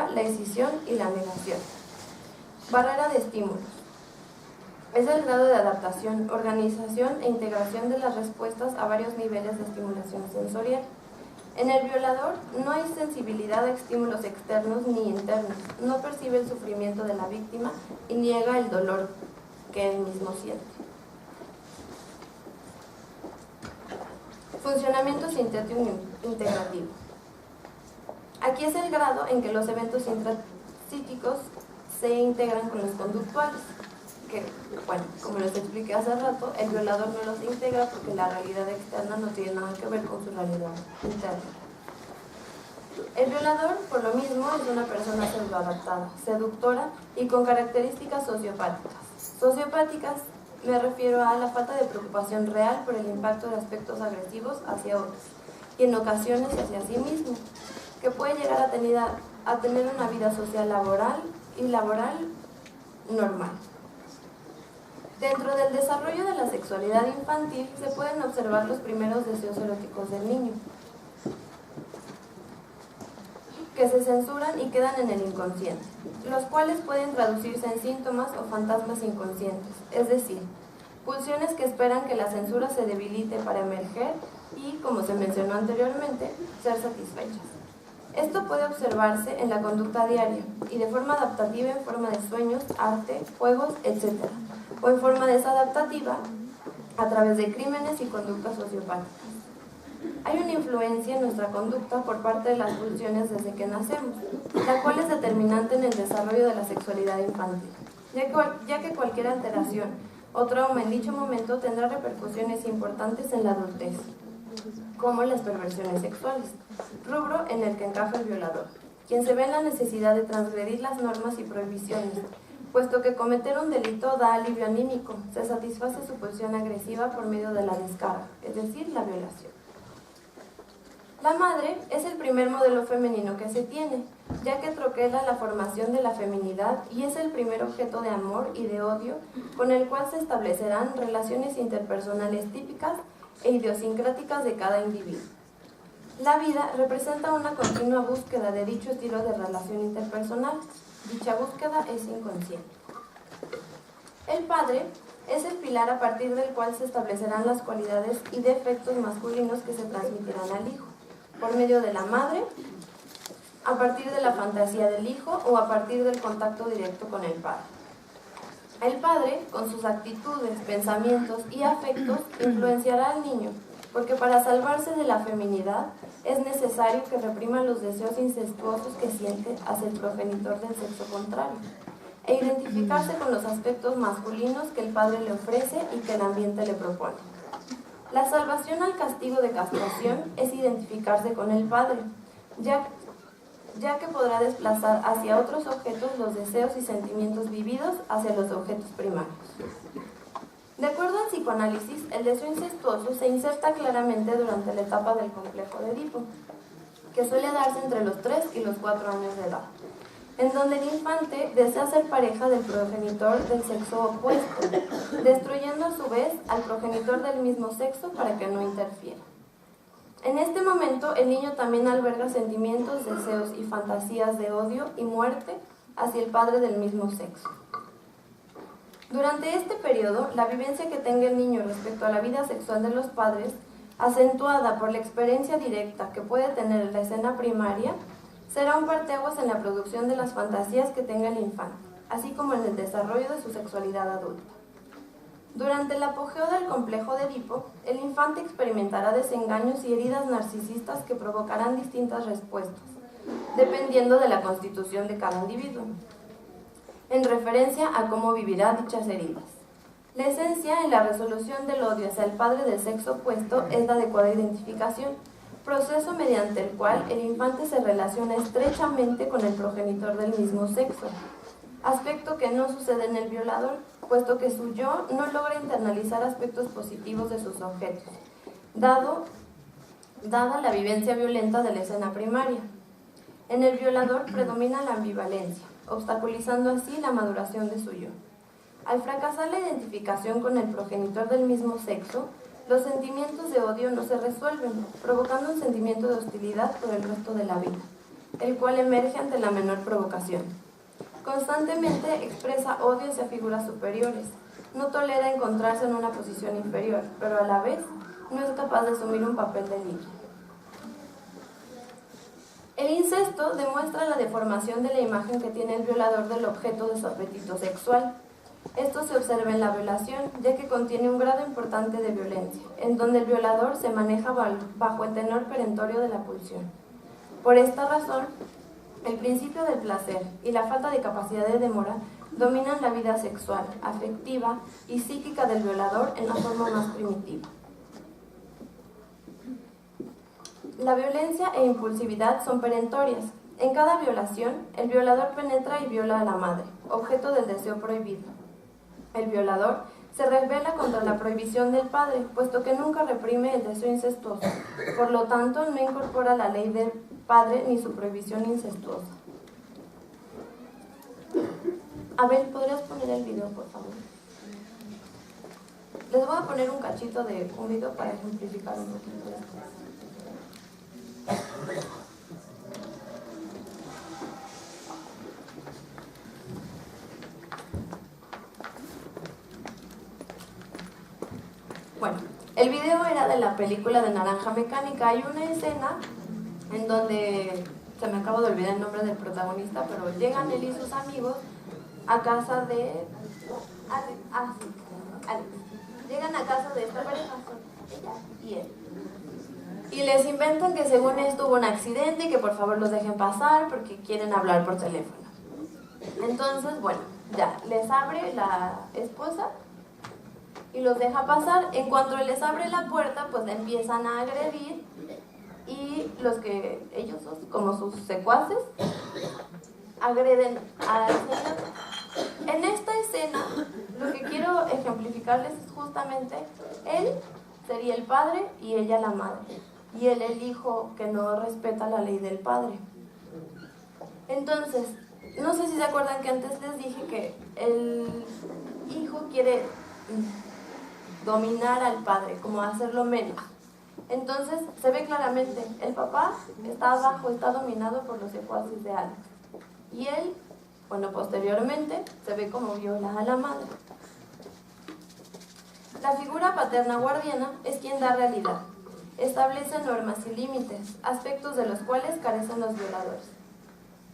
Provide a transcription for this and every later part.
fuga, la escisión y la negación. Barrera de estímulos. Es el grado de adaptación, organización e integración de las respuestas a varios niveles de estimulación sensorial. En el violador no hay sensibilidad a estímulos externos ni internos, no percibe el sufrimiento de la víctima y niega el dolor que él mismo siente. Funcionamiento sintético integrativo. Aquí es el grado en que los eventos intrapsíquicos se integran con los conductuales, que, bueno, como les expliqué hace rato, el violador no los integra porque la realidad externa no tiene nada que ver con su realidad interna. El violador, por lo mismo, es una persona pseudoadaptada, seductora y con características sociopáticas. Sociopáticas me refiero a la falta de preocupación real por el impacto de aspectos agresivos hacia otros y en ocasiones hacia sí mismo, que puede llegar a tener una vida social laboral normal. Dentro del desarrollo de la sexualidad infantil se pueden observar los primeros deseos eróticos del niño, que se censuran y quedan en el inconsciente, los cuales pueden traducirse en síntomas o fantasmas inconscientes, es decir, pulsiones que esperan que la censura se debilite para emerger y, como se mencionó anteriormente, ser satisfechas. Esto puede observarse en la conducta diaria y de forma adaptativa en forma de sueños, arte, juegos, etc. o en forma desadaptativa a través de crímenes y conductas sociopáticas. Hay una influencia en nuestra conducta por parte de las pulsiones desde que nacemos, la cual es determinante en el desarrollo de la sexualidad infantil, ya que cualquier alteración o trauma en dicho momento tendrá repercusiones importantes en la adultez, como las perversiones sexuales, rubro en el que encaja el violador, quien se ve en la necesidad de transgredir las normas y prohibiciones, puesto que cometer un delito da alivio anímico, se satisface su pulsión agresiva por medio de la descarga, es decir, la violación. La madre es el primer modelo femenino que se tiene, ya que troquela la formación de la feminidad y es el primer objeto de amor y de odio con el cual se establecerán relaciones interpersonales típicas e idiosincráticas de cada individuo. La vida representa una continua búsqueda de dicho estilo de relación interpersonal. Dicha búsqueda es inconsciente. El padre es el pilar a partir del cual se establecerán las cualidades y defectos masculinos que se transmitirán al hijo, por medio de la madre, a partir de la fantasía del hijo o a partir del contacto directo con el padre. El padre, con sus actitudes, pensamientos y afectos, influenciará al niño, porque para salvarse de la feminidad es necesario que reprima los deseos incestuosos que siente hacia el progenitor del sexo contrario, e identificarse con los aspectos masculinos que el padre le ofrece y que el ambiente le propone. La salvación al castigo de castración es identificarse con el padre, ya que podrá desplazar hacia otros objetos los deseos y sentimientos vividos hacia los objetos primarios. De acuerdo al psicoanálisis, el deseo incestuoso se inserta claramente durante la etapa del complejo de Edipo, que suele darse entre los 3 y los 4 años de edad, en donde el infante desea ser pareja del progenitor del sexo opuesto, destruyendo a su vez al progenitor del mismo sexo para que no interfiera. En este momento, el niño también alberga sentimientos, deseos y fantasías de odio y muerte hacia el padre del mismo sexo. Durante este periodo, la vivencia que tenga el niño respecto a la vida sexual de los padres, acentuada por la experiencia directa que puede tener la escena primaria, será un parteaguas en la producción de las fantasías que tenga el infante, así como en el desarrollo de su sexualidad adulta. Durante el apogeo del complejo de Edipo, el infante experimentará desengaños y heridas narcisistas que provocarán distintas respuestas, dependiendo de la constitución de cada individuo, en referencia a cómo vivirá dichas heridas. La esencia en la resolución del odio hacia el padre del sexo opuesto es la adecuada identificación, proceso mediante el cual el infante se relaciona estrechamente con el progenitor del mismo sexo, aspecto que no sucede en el violador, puesto que su yo no logra internalizar aspectos positivos de sus objetos, dada la vivencia violenta de la escena primaria. En el violador predomina la ambivalencia, obstaculizando así la maduración de su yo. Al fracasar la identificación con el progenitor del mismo sexo, los sentimientos de odio no se resuelven, provocando un sentimiento de hostilidad por el resto de la vida, el cual emerge ante la menor provocación. Constantemente expresa odio hacia figuras superiores, no tolera encontrarse en una posición inferior, pero a la vez no es capaz de asumir un papel de líder. El incesto demuestra la deformación de la imagen que tiene el violador del objeto de su apetito sexual. Esto se observa en la violación, ya que contiene un grado importante de violencia, en donde el violador se maneja bajo el tenor perentorio de la pulsión. Por esta razón, el principio del placer y la falta de capacidad de demora dominan la vida sexual, afectiva y psíquica del violador en la forma más primitiva. La violencia e impulsividad son perentorias. En cada violación, el violador penetra y viola a la madre, objeto del deseo prohibido. El violador se rebela contra la prohibición del padre, puesto que nunca reprime el deseo incestuoso. Por lo tanto, no incorpora la ley del padre ni su prohibición incestuosa. Abel, ¿podrías poner el video, por favor? Les voy a poner un cachito de un video para ejemplificar un poquito esto. Bueno, el video era de la película de Naranja Mecánica. Hay una escena en donde, se me acabo de olvidar el nombre del protagonista, pero llegan él y sus amigos a casa de Alex. Llegan a casa de esta pareja, ella y él. Y les inventan que según esto hubo un accidente y que por favor los dejen pasar porque quieren hablar por teléfono. Entonces, bueno, ya, les abre la esposa y los deja pasar. En cuanto les abre la puerta, pues le empiezan a agredir y los que ellos, como sus secuaces, agreden al señor. En esta escena, lo que quiero ejemplificarles es justamente, él sería el padre y ella la madre, y él el hijo que no respeta la ley del padre. Entonces, no sé si se acuerdan que antes les dije que el hijo quiere dominar al padre, como hacerlo menos. Entonces, se ve claramente, el papá está abajo, está dominado por los secuaces de Alex. Y él, bueno, posteriormente, se ve como viola a la madre. La figura paterna guardiana es quien da realidad. Establece normas y límites, aspectos de los cuales carecen los violadores,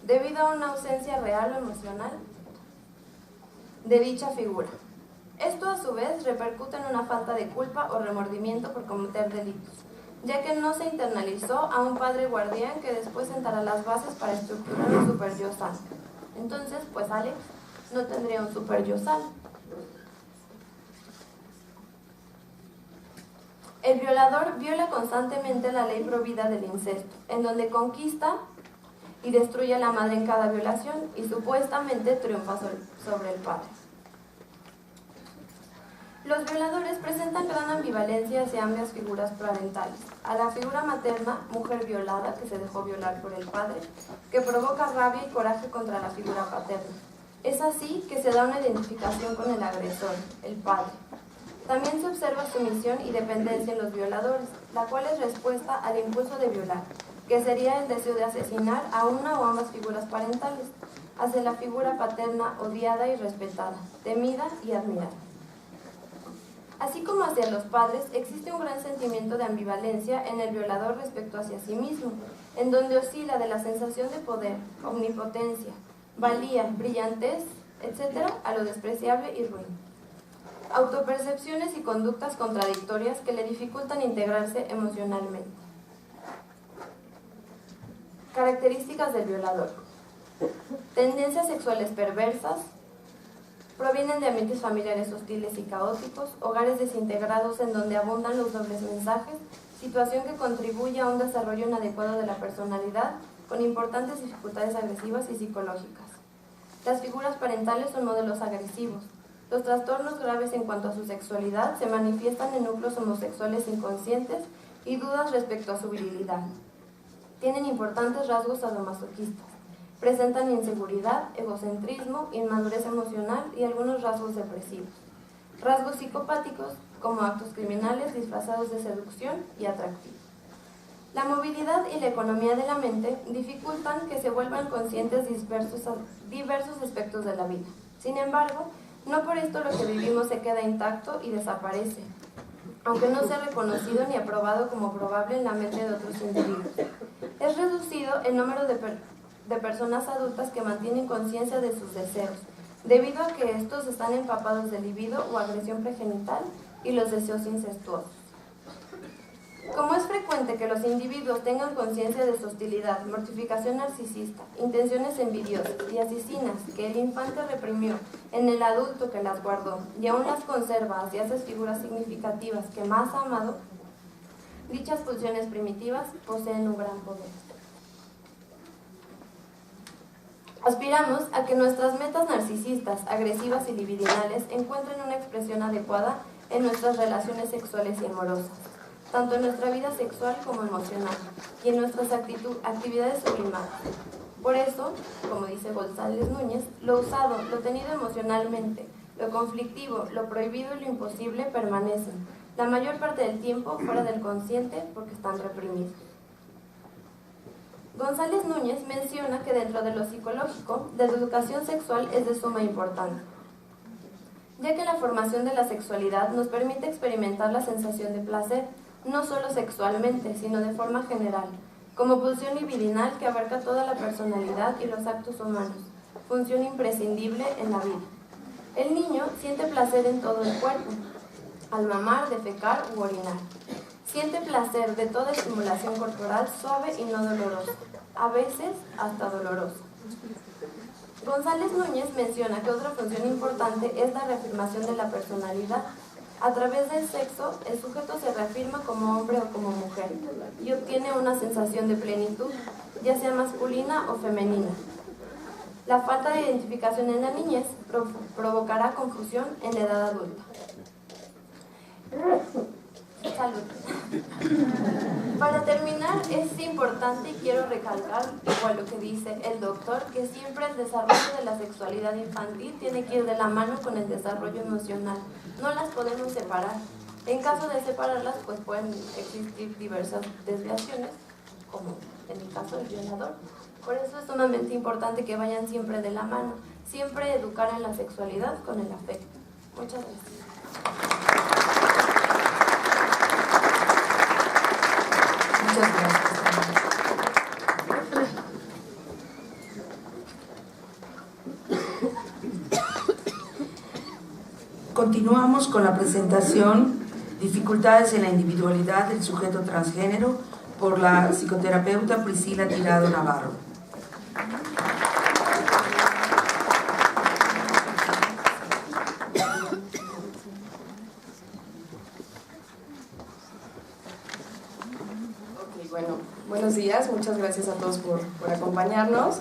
debido a una ausencia real o emocional de dicha figura. Esto a su vez repercute en una falta de culpa o remordimiento por cometer delitos, ya que no se internalizó a un padre guardián que después sentará las bases para estructurar un super yo sano. Entonces, pues Alex no tendría un super yo sano. El violador viola constantemente la ley provida del incesto, en donde conquista y destruye a la madre en cada violación y supuestamente triunfa sobre el padre. Los violadores presentan gran ambivalencia hacia ambas figuras parentales. A la figura materna, mujer violada que se dejó violar por el padre, que provoca rabia y coraje contra la figura paterna. Es así que se da una identificación con el agresor, el padre. También se observa sumisión y dependencia en los violadores, la cual es respuesta al impulso de violar, que sería el deseo de asesinar a una o ambas figuras parentales, hacia la figura paterna odiada y respetada, temida y admirada. Así como hacia los padres, existe un gran sentimiento de ambivalencia en el violador respecto hacia sí mismo, en donde oscila de la sensación de poder, omnipotencia, valía, brillantez, etc., a lo despreciable y ruin. Autopercepciones y conductas contradictorias que le dificultan integrarse emocionalmente. Características del violador. Tendencias sexuales perversas. Provienen de ambientes familiares hostiles y caóticos, hogares desintegrados en donde abundan los dobles mensajes, situación que contribuye a un desarrollo inadecuado de la personalidad, con importantes dificultades agresivas y psicológicas. Las figuras parentales son modelos agresivos. Los trastornos graves en cuanto a su sexualidad se manifiestan en núcleos homosexuales inconscientes y dudas respecto a su virilidad. Tienen importantes rasgos sadomasoquistas. Presentan inseguridad, egocentrismo, inmadurez emocional y algunos rasgos depresivos. Rasgos psicopáticos como actos criminales disfrazados de seducción y atractivo. La movilidad y la economía de la mente dificultan que se vuelvan conscientes diversos aspectos de la vida. Sin embargo, no por esto lo que vivimos se queda intacto y desaparece, aunque no sea reconocido ni aprobado como probable en la mente de otros individuos. Es reducido el número de personas adultas que mantienen conciencia de sus deseos, debido a que estos están empapados de libido o agresión pregenital y los deseos incestuosos. Como es frecuente que los individuos tengan conciencia de su hostilidad, mortificación narcisista, intenciones envidiosas y asesinas que el infante reprimió en el adulto que las guardó y aún las conserva hacia esas figuras significativas que más ha amado, dichas pulsiones primitivas poseen un gran poder. Aspiramos a que nuestras metas narcisistas, agresivas y libidinales encuentren una expresión adecuada en nuestras relaciones sexuales y amorosas, tanto en nuestra vida sexual como emocional, y en nuestras actividades sublimadas. Por eso, como dice González Núñez, lo usado, lo tenido emocionalmente, lo conflictivo, lo prohibido y lo imposible permanecen, la mayor parte del tiempo fuera del consciente porque están reprimidos. González Núñez menciona que dentro de lo psicológico, la educación sexual es de suma importancia, ya que la formación de la sexualidad nos permite experimentar la sensación de placer, no solo sexualmente, sino de forma general, como pulsión libidinal que abarca toda la personalidad y los actos humanos, función imprescindible en la vida. El niño siente placer en todo el cuerpo, al mamar, defecar u orinar. Siente placer de toda estimulación corporal suave y no dolorosa, a veces hasta dolorosa. González Núñez menciona que otra función importante es la reafirmación de la personalidad. A través del sexo, el sujeto se reafirma como hombre o como mujer y obtiene una sensación de plenitud, ya sea masculina o femenina. La falta de identificación en la niñez provocará confusión en la edad adulta. Salud. Para terminar, es importante y quiero recalcar, igual lo que dice el doctor, que siempre el desarrollo de la sexualidad infantil tiene que ir de la mano con el desarrollo emocional. No las podemos separar. En caso de separarlas, pues pueden existir diversas desviaciones, como en el caso del violador. Por eso es sumamente importante que vayan siempre de la mano. Siempre educar en la sexualidad con el afecto. Muchas gracias. Muchas gracias. Continuamos con la presentación Dificultades en la individualidad del sujeto transgénero por la psicoterapeuta Priscila Tirado Navarro. Buenos días, muchas gracias a todos por acompañarnos.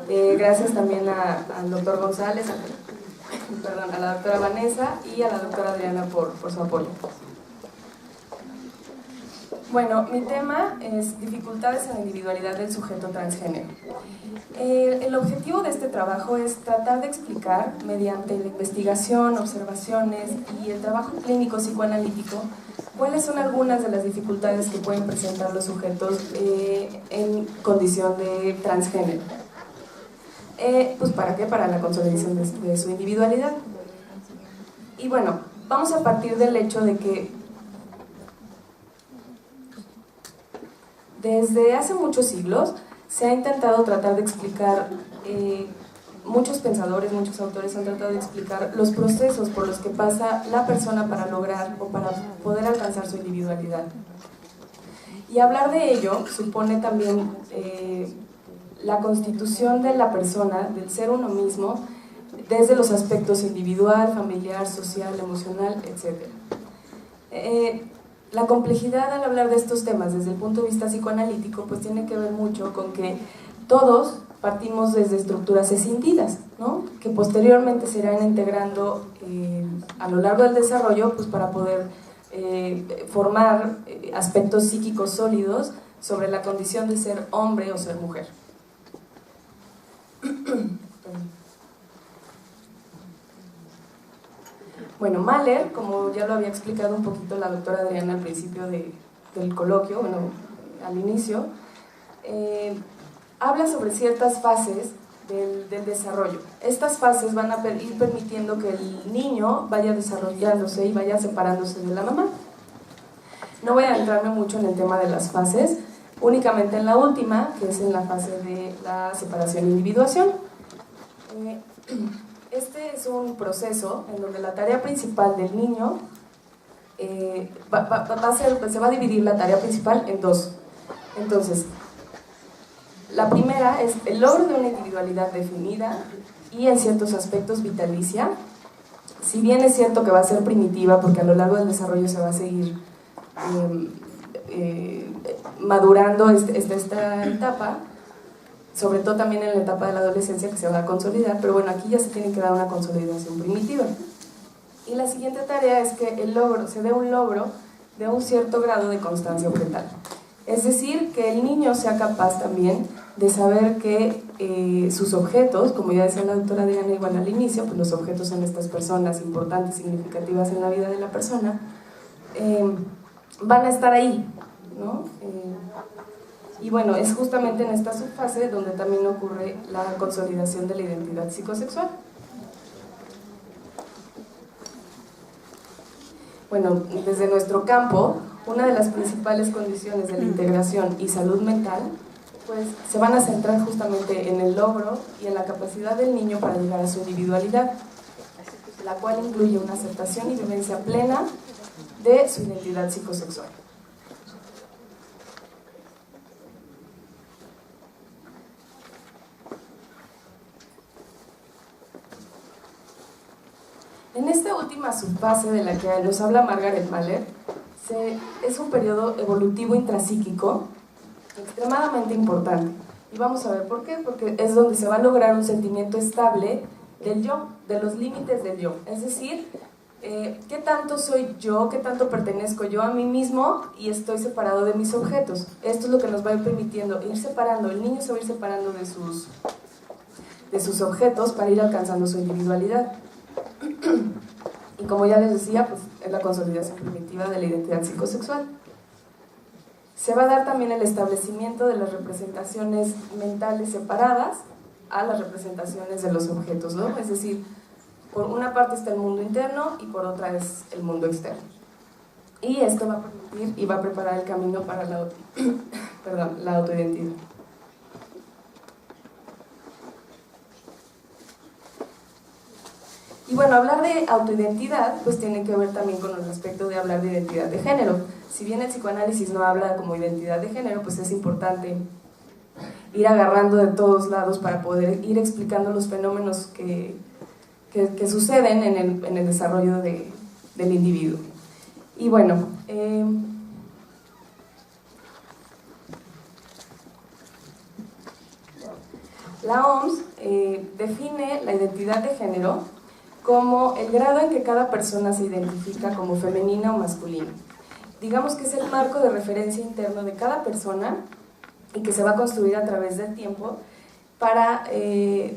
Gracias también al doctor González, a la doctora Vanessa y a la doctora Adriana por su apoyo. Bueno, mi tema es dificultades en la individualidad del sujeto transgénero. El objetivo de este trabajo es tratar de explicar, mediante la investigación, observaciones y el trabajo clínico psicoanalítico, cuáles son algunas de las dificultades que pueden presentar los sujetos en condición de transgénero. Pues ¿para qué? Para la consolidación de su individualidad. Y bueno, vamos a partir del hecho de que desde hace muchos siglos se ha intentado tratar de explicar, muchos pensadores, muchos autores han tratado de explicar los procesos por los que pasa la persona para lograr o para poder alcanzar su individualidad. Y hablar de ello supone también la constitución de la persona, del ser uno mismo, desde los aspectos individual, familiar, social, emocional, etc. La complejidad al hablar de estos temas desde el punto de vista psicoanalítico pues tiene que ver mucho con que todos partimos desde estructuras escindidas, ¿no? Que posteriormente se irán integrando a lo largo del desarrollo pues para poder formar aspectos psíquicos sólidos sobre la condición de ser hombre o ser mujer. Bueno, Mahler, como ya lo había explicado un poquito la doctora Adriana al principio del coloquio, bueno, al inicio, habla sobre ciertas fases del desarrollo. Estas fases van a ir permitiendo que el niño vaya desarrollándose y vaya separándose de la mamá. No voy a adentrarme mucho en el tema de las fases, únicamente en la última, que es en la fase de la separación e individuación. Este es un proceso en donde la tarea principal del niño se va a dividir la tarea principal en dos. Entonces, la primera es el logro de una individualidad definida y en ciertos aspectos vitalicia. Si bien es cierto que va a ser primitiva porque a lo largo del desarrollo se va a seguir madurando esta etapa, sobre todo también en la etapa de la adolescencia que se va a consolidar, pero bueno, aquí ya se tiene que dar una consolidación primitiva. Y la siguiente tarea es que se dé un logro de un cierto grado de constancia objetal. Es decir, que el niño sea capaz también de saber que sus objetos, como ya decía la doctora Diana igual al inicio, pues los objetos son estas personas importantes, significativas en la vida de la persona, van a estar ahí, ¿no? Y bueno, es justamente en esta subfase donde también ocurre la consolidación de la identidad psicosexual. Bueno, desde nuestro campo, una de las principales condiciones de la integración y salud mental, pues se van a centrar justamente en el logro y en la capacidad del niño para llegar a su individualidad, la cual incluye una aceptación y vivencia plena de su identidad psicosexual. En esta última subfase de la que nos habla Margaret Mahler, es un periodo evolutivo intrapsíquico extremadamente importante. Y vamos a ver por qué, porque es donde se va a lograr un sentimiento estable del yo, de los límites del yo. Es decir, ¿qué tanto soy yo, qué tanto pertenezco yo a mí mismo y estoy separado de mis objetos? Esto es lo que nos va a ir permitiendo ir separando, el niño se va a ir separando de sus objetos para ir alcanzando su individualidad. Y como ya les decía, pues es la consolidación primitiva de la identidad psicosexual. Se va a dar también el establecimiento de las representaciones mentales separadas a las representaciones de los objetos, ¿no? Es decir, por una parte está el mundo interno y por otra es el mundo externo. Y esto va a permitir y va a preparar el camino para la autoidentidad. Y bueno, hablar de autoidentidad pues tiene que ver también con el aspecto de hablar de identidad de género. Si bien el psicoanálisis no habla como identidad de género, pues es importante ir agarrando de todos lados para poder ir explicando los fenómenos que suceden en el desarrollo del individuo. Y bueno, la OMS define la identidad de género como el grado en que cada persona se identifica como femenina o masculina. Digamos que es el marco de referencia interno de cada persona y que se va a construir a través del tiempo para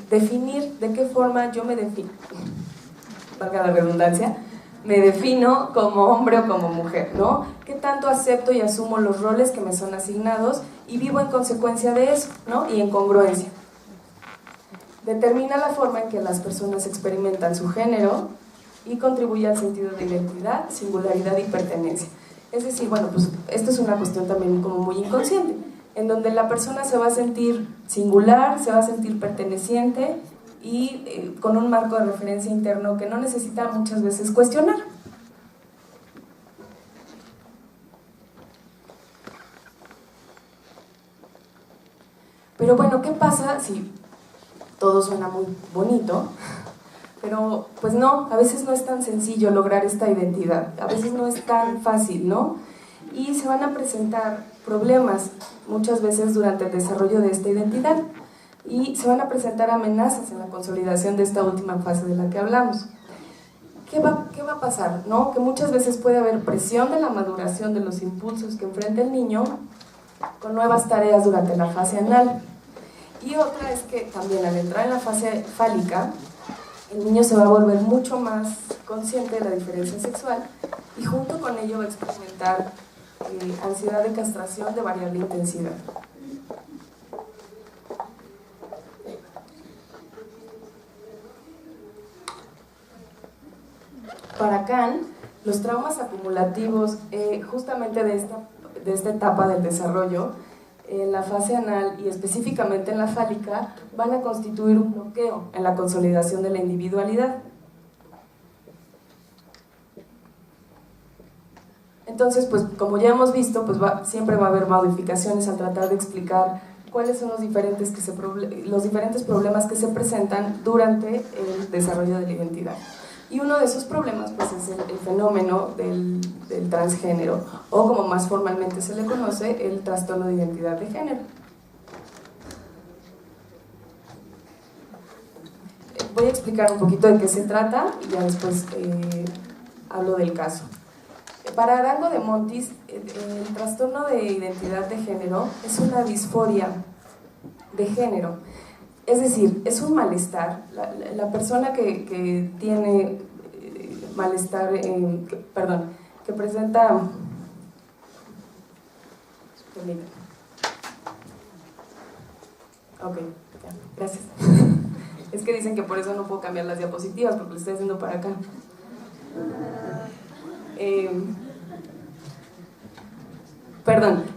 definir de qué forma yo me defino, valga la redundancia, me defino como hombre o como mujer, ¿no? ¿Qué tanto acepto y asumo los roles que me son asignados y vivo en consecuencia de eso, ¿no? Y en congruencia. Determina la forma en que las personas experimentan su género y contribuye al sentido de identidad, singularidad y pertenencia. Es decir, bueno, pues esto es una cuestión también como muy inconsciente, en donde la persona se va a sentir singular, se va a sentir perteneciente y con un marco de referencia interno que no necesita muchas veces cuestionar. Pero bueno, ¿qué pasa si todo suena muy bonito? Pero pues no, a veces no es tan sencillo lograr esta identidad, a veces no es tan fácil, ¿no? Y se van a presentar problemas muchas veces durante el desarrollo de esta identidad y se van a presentar amenazas en la consolidación de esta última fase de la que hablamos. ¿Qué va a pasar? ¿No? Que muchas veces puede haber presión de la maduración de los impulsos que enfrenta el niño con nuevas tareas durante la fase anal. Y otra es que también al entrar en la fase fálica, el niño se va a volver mucho más consciente de la diferencia sexual y junto con ello va a experimentar ansiedad de castración de variable intensidad. Para Kahn, los traumas acumulativos justamente de esta etapa del desarrollo, en la fase anal y específicamente en la fálica, van a constituir un bloqueo en la consolidación de la individualidad. Entonces, pues como ya hemos visto, pues siempre va a haber modificaciones al tratar de explicar cuáles son los diferentes problemas que se presentan durante el desarrollo de la identidad. Y uno de esos problemas pues, es el fenómeno del transgénero, o como más formalmente se le conoce, el trastorno de identidad de género. Voy a explicar un poquito de qué se trata y ya después hablo del caso. Para Arango de Montis, el trastorno de identidad de género es una disforia de género. Es decir, es un malestar. La persona que tiene malestar, que presenta... Ok, ya, gracias. Es que dicen que por eso no puedo cambiar las diapositivas, porque lo estoy haciendo para acá.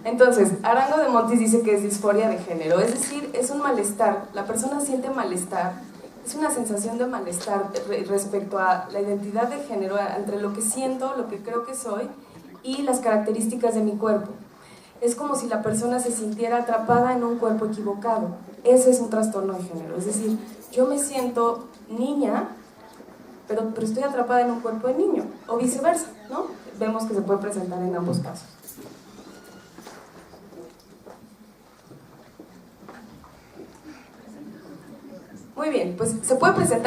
Entonces, Arango de Montis dice que es disforia de género, es decir, es un malestar, la persona siente malestar, es una sensación de malestar respecto a la identidad de género, entre lo que siento, lo que creo que soy y las características de mi cuerpo. Es como si la persona se sintiera atrapada en un cuerpo equivocado. Ese es un trastorno de género, es decir, yo me siento niña, pero estoy atrapada en un cuerpo de niño, o viceversa, ¿no? Vemos que se puede presentar en ambos casos. Muy bien, pues se puede presentar